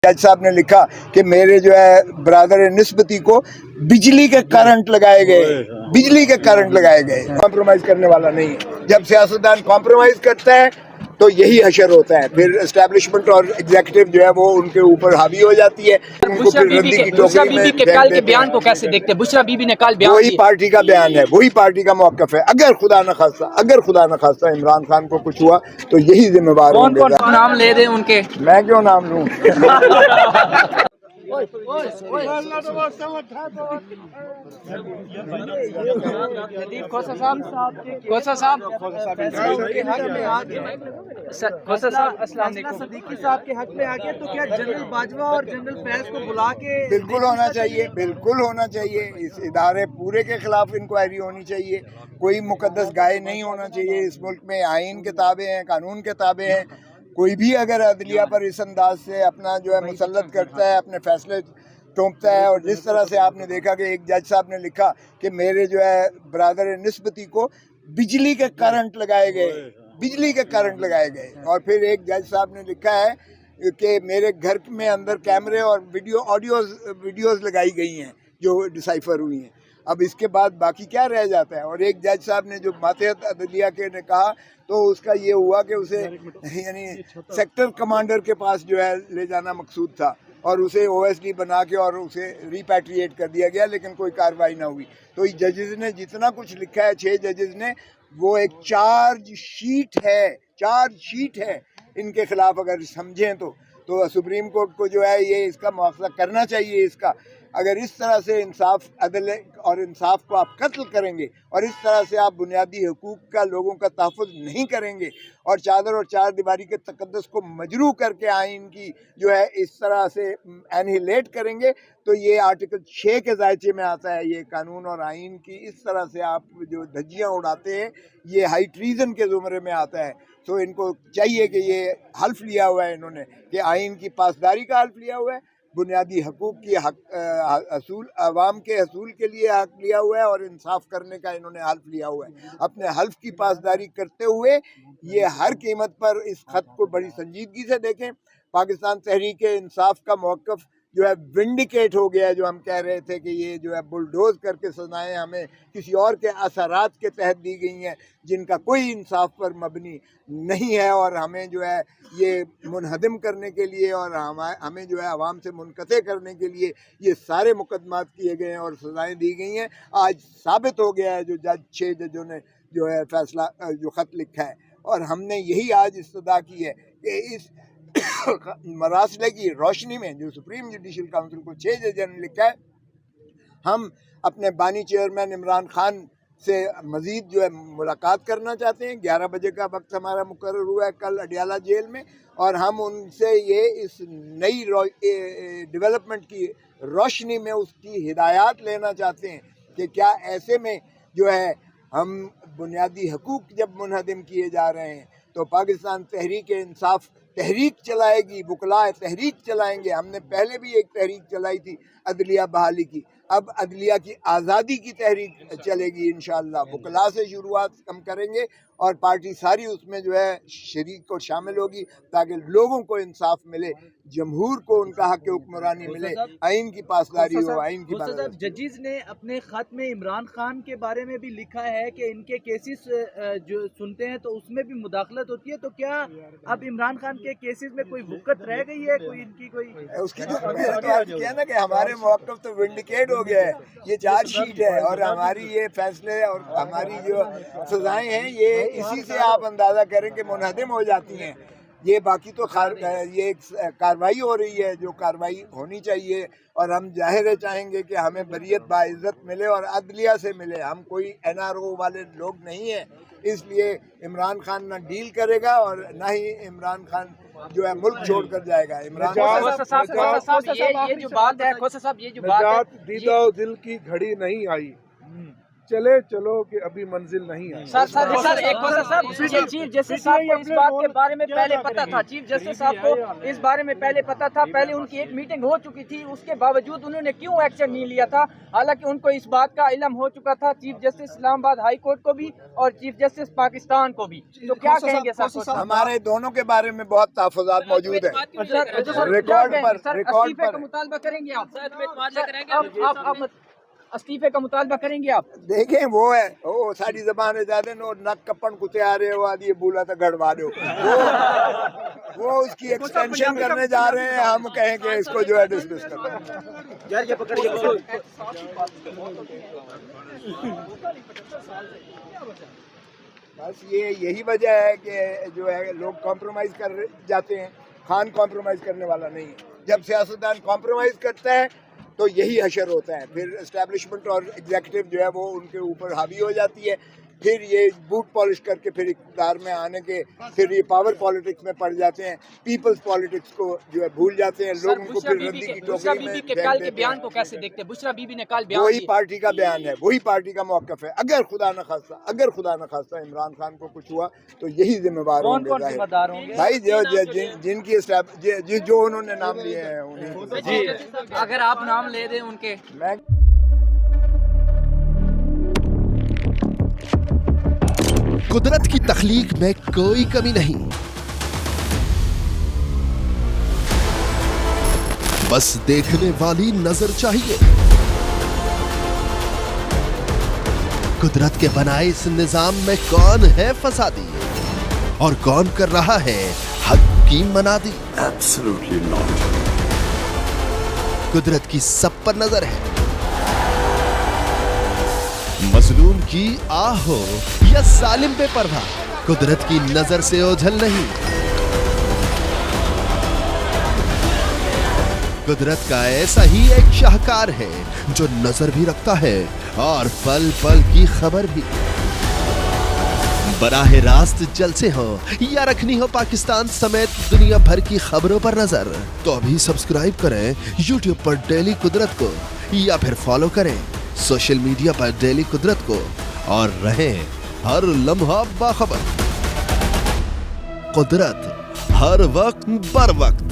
जज साहब ने लिखा कि मेरे जो है ब्रदर निस्बती को बिजली के करंट लगाए गए कॉम्प्रोमाइज करने वाला नहीं है। जब सियासतदान कॉम्प्रोमाइज करता है तो यही हशर होता है, फिर एस्टैब्लिशमेंट और एग्जीक्यूटिव जो है वो उनके ऊपर हावी हो जाती है। उनको फिर रद्दी की बुशरा टोकरी में बीबी के फेंक कल के देते बयान हैं। को कैसे देखते हैं? बुशरा बीबी ने कल बयान वही दिया। पार्टी का बयान है, वही पार्टी का मौक़िफ़ है। अगर खुदा न खास्ता इमरान खान को कुछ हुआ तो यही जिम्मेवार कौन होंगे। कौन नाम ले रहे हैं उनके? मैं क्यों नाम लूं? खोसा साहब फैसला सदीकी साहब के हक में आ गया, तो क्या जनरल बाजवा और जनरल फैज को बुला के बिल्कुल होना चाहिए। इस इदारे पूरे के खिलाफ इंक्वायरी होनी चाहिए। कोई मुकद्दस गाय नहीं होना चाहिए। इस मुल्क में आइन के ताबे हैं, कानून के ताबे हैं। कोई भी अगर अदलिया पर इस अंदाज से अपना जो है मुसल्लत करता है, अपने फैसले टोंपता है, और जिस तरह से आपने देखा कि एक जज साहब ने लिखा कि मेरे जो है ब्रदर निस्बती को बिजली के करंट लगाए गए, और फिर एक जज साहब ने लिखा है कि मेरे घर में अंदर कैमरे और वीडियोस लगाई गई हैं जो डिसाइफर हुई हैं। अब इसके बाद बाकी क्या रह जाता है? और एक जज साहब ने जो मातहत अदलिया के ने कहा तो उसका ये हुआ कि उसे यानी सेक्टर कमांडर के पास जो है ले जाना मकसूद था, और उसे OSD बना के और उसे रिपैट्रिएट कर दिया गया, लेकिन कोई कार्रवाई ना हुई। तो जजेस ने जितना कुछ लिखा है, 6 जजेस ने, वो एक चार्ज शीट है इनके खिलाफ। अगर समझें तो सुप्रीम कोर्ट को जो है ये इसका मुआवजा करना चाहिए इसका। अगर इस तरह से अदल और इंसाफ को आप कत्ल करेंगे, और इस तरह से आप बुनियादी हुकूक का लोगों का तहफ़्फ़ुज़ नहीं करेंगे, और चादर और चार दीवारी के तक़द्दुस को मजरूह करके आइन की जो है इस तरह से एनहिलेट करेंगे, तो ये आर्टिकल 6 के दायरे में आता है। ये कानून और आइन की इस तरह से आप जो धज्जियाँ उड़ाते हैं, ये हाई ट्रीज़न के ज़ुमरे में आता है। तो इनको चाहिए कि ये हल्फ लिया हुआ है इन्होंने, कि आइन की पासदारी का हल्फ लिया हुआ है, बुनियादी हकूक़ की असूल अवाम के असूल के लिए हक लिया हुआ है, और इंसाफ करने का इन्होंने हल्फ लिया हुआ है। अपने हल्फ की पासदारी करते हुए ये हर कीमत पर इस खत को बड़ी संजीदगी से देखें। पाकिस्तान तहरीक इंसाफ का मौक़िफ़ जो है विंडिकेट हो गया है। जो हम कह रहे थे कि ये जो है बुलडोज करके सजाएं हमें किसी और के असरात के तहत दी गई हैं, जिनका कोई इंसाफ पर मबनी नहीं है, और हमें जो है ये मुनहदम करने के लिए और हमें जो है आवाम से मुनक़ते करने के लिए ये सारे मुकदमात किए गए हैं और सज़ाएँ दी गई हैं। आज साबित हो गया है जो 6 जजों ने जो है फैसला जो ख़त लिखा है, और हमने यही आज इस्तदा की है कि इस मरासले की रोशनी में जो सुप्रीम जुडिशल काउंसिल को 6 जजों ने लिखा है, हम अपने बानी चेयरमैन इमरान खान से मज़ीद जो है मुलाकात करना चाहते हैं। 11 बजे का वक्त हमारा मुकर्रर हुआ है कल अडियाला जेल में, और हम उनसे ये इस नई डेवलपमेंट की रोशनी में उसकी हिदायत लेना चाहते हैं कि क्या ऐसे में जो है हम बुनियादी हकूक़ जब मुनहदम किए जा रहे हैं तो पाकिस्तान तहरीक इंसाफ तहरीक चलाएगी, वकला तहरीक चलाएंगे। हमने पहले भी एक तहरीक चलाई थी अदलिया बहाली की, अब अदलिया की आज़ादी की तहरीक चलेगी इंशाअल्लाह। वकला से शुरुआत हम करेंगे, और पार्टी सारी उसमें जो है शरीक और शामिल होगी, ताकि लोगों को इंसाफ मिले, जमहूर को उनका हक हुक्मरानी मिले, आइन की पासदारी हो, आइन की पासदारी। जजीज ने अपने खत में इमरान खान के बारे में भी लिखा है कि इनके केसेस जो सुनते हैं तो उसमें भी मुदाखलत होती है, तो क्या अब इमरान खान के केसेस में कोई वक़्त रह गई है, कोई इनकी कोई उसकी तो मैंने तो आज किया ना कि हमारे मौक़िफ़ तो विंडिकेट हो गया है। ये चार्ज शीट है, और हमारी ये फैसले और हमारी जो सज़ाएँ हैं ये इसी से आप अंदाज़ा करें कि मुनहदम हो जाती हैं। ये बाकी तो ये कार्रवाई हो रही है जो कार्रवाई होनी चाहिए, और हम ज़ाहिर चाहेंगे कि हमें बरियत बाइज़्ज़त मिले और अदलिया से मिले। हम कोई NRO वाले लोग नहीं हैं, इसलिए इमरान खान ना डील करेगा और ना ही इमरान खान जो है मुल्क छोड़ कर जाएगा। इमरान दिल की घड़ी नहीं आई। चले चलो कि अभी मंजिल नहीं आई। सर एक खोसा साहब, चीफ जस्टिस साहब को इस बात के बारे में पहले पता था, चीफ जस्टिस साहब को इस बारे में पहले पता था, पहले उनकी एक मीटिंग हो चुकी थी, उसके बावजूद उन्होंने क्यों एक्शन नहीं लिया था? हालांकि उनको इस बात का इल्म हो चुका था, chief justice Islamabad high court को भी और चीफ जस्टिस पाकिस्तान को भी। तो क्या कहेंगे सर? हमारे दोनों के बारे में बहुत तहफ़्फ़ुज़ात मौजूद है। रिकॉर्ड पर का मुतालबा करेंगे आप? आप इस्तीफे का मुतालबा करेंगे आप? देखें वो है ओ सारी जबान ज़्यादा नो नक कपन कुते आ रहे हो आदि बोला था गड़वा दो वो उसकी एक्सटेंशन करने जा रहे हैं, हम कहें कि इसको जो है डिसमिस कर दें। बस यही वजह है कि जो है लोग कॉम्प्रोमाइज़ कर जाते हैं। खान कॉम्प्रोमाइज़ करने वाला नहीं है। जब सियासतदान कॉम्प्रोमाइज़ करता है तो यही हशर होता है, फिर एस्टैब्लिशमेंट और एग्जीक्यूटिव जो है वो उनके ऊपर हावी हो जाती है, फिर ये बूट पॉलिश करके फिर इक़्तिदार में आने के फिर ये पावर पॉलिटिक्स में पड़ जाते हैं, पीपल्स पॉलिटिक्स को जो है भूल जाते हैं, लोग उनको फिर रद्दी की टोकरी में फेंक कल के देते बयान हैं। को कैसे देखते हैं? बुशरा बीबी ने कल बयान वही दिया। पार्टी का बयान है, वही पार्टी का मौक़िफ़ है। अगर खुदा न खास्ता इमरान खान को कुछ हुआ तो यही जिम्मेवार कौन होंगे कौन ज़ाहिर। जिम्मेदार होंगे? भाई जिनकी जो उन्होंने नाम लिए हैं उन्हीं जी, अगर आप नाम ले दें उनके। मैं कुदरत की तख्लीक में कोई कमी नहीं, बस देखने वाली नजर चाहिए। कुदरत के बनाए इस निजाम में कौन है फसादी और कौन कर रहा है हक की मनादी? Absolutely not. कुदरत की सब पर नजर है। मजलूम की आह हो या जालिम पे परवाह, कुदरत की नजर से ओझल नहीं। कुदरत का ऐसा ही एक शाहकार है जो नजर भी रखता है और पल पल की खबर भी। बराह रास्त जलसे हो या रखनी हो पाकिस्तान समेत दुनिया भर की खबरों पर नजर, तो अभी सब्सक्राइब करें YouTube पर डेली कुदरत को या फिर फॉलो करें सोशल मीडिया पर डेली कुदरत को और रहें हर लम्हा बाखबर। कुदरत हर वक्त बर वक्त।